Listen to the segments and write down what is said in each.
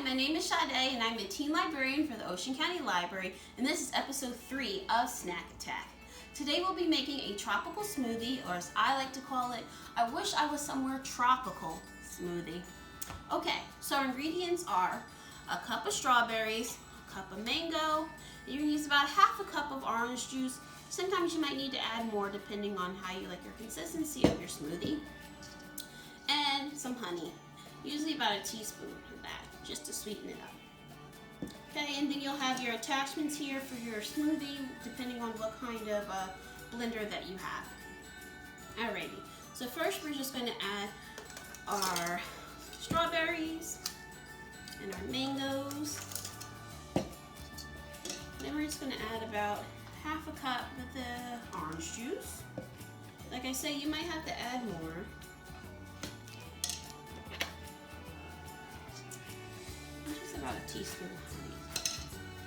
my name is Sade and I'm a teen librarian for the Ocean County Library, and this is episode 3 of Snack Attack. Today we'll be making a tropical smoothie, or as I like to call it, I wish I was somewhere tropical smoothie. Okay, so our ingredients are a cup of strawberries, a cup of mango, you're going to use about half a cup of orange juice. Sometimes you might need to add more depending on how you like your consistency of your smoothie, and some honey. Usually about a teaspoon of that, just to sweeten it up. Okay, and then you'll have your attachments here for your smoothie, depending on what kind of blender that you have. Alrighty, so first we're just going to add our strawberries and our mangoes. Then we're just going to add about half a cup of the orange juice. Like I say, you might have to add more. About a teaspoon of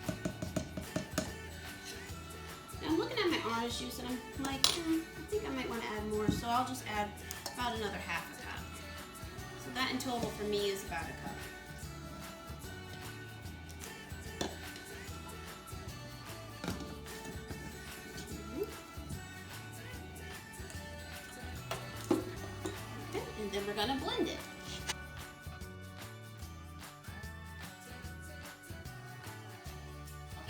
honey. Now I'm looking at my orange juice and I'm like, I think I might want to add more, so I'll just add about another half a cup. So that in total for me is about a cup. Okay, and then we're going to blend it.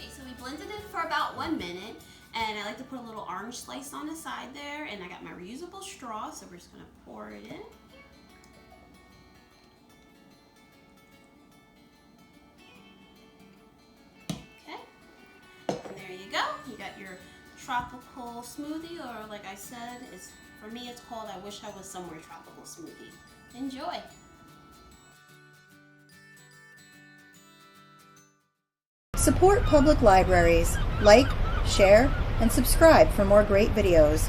So we blended it for about 1 minute, and I like to put a little orange slice on the side there, and I got my reusable straw, so we're just going to pour it in. Okay, and there you go. You got your tropical smoothie, or like I said, for me it's called I Wish I Was Somewhere Tropical Smoothie. Enjoy! Support public libraries. Like, share, and subscribe for more great videos.